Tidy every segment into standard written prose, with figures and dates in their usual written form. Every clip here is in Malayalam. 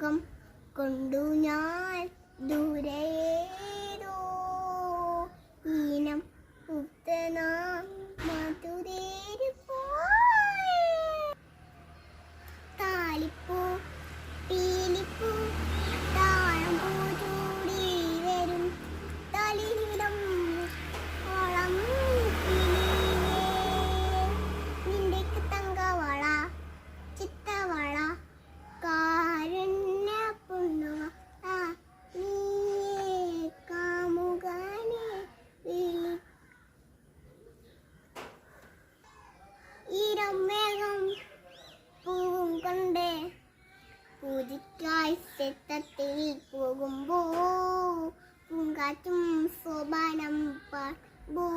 മുഖം കൊണ്ടു ഞാൻ ദൂരേതോ ഈനം ഉത്തനാം മധുരേരി താലിപ്പൂ പീലിപ്പൂ താഴമ്പൂ ചൂടി വരും തളിരിടം ഓളം നിന്റെ തങ്കവള ചിത്തവള കാരുണ്യ പുണ്ണുക നീ കാമുകനെ വിളി ഈരമേഘം പൂവും കൊണ്ട് പൂജിക്കായി സെത്തത്തിൽ പോകുമ്പോ പൂങ്കാറ്റും സോപാനം പാടുമ്പോ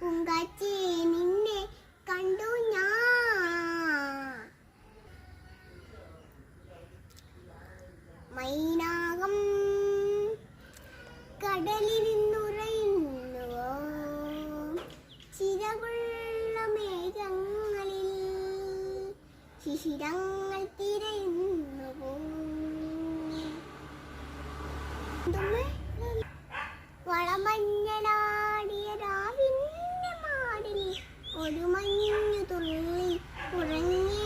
പൂങ്കാച്ചി നിന്നെ കണ്ടു ഞാൻ മൈനാകം കടലിരുന്നുറയുന്നുവോ ചിറകുള്ള മേഘങ്ങളിൽ ശിശിരങ്ങൾ തിരയുന്നുവോ വളമഞ്ഞനാടിയ രാവിന്റെ മാടിൽ ഒരു മഞ്ഞു തുള്ളി ഉറങ്ങി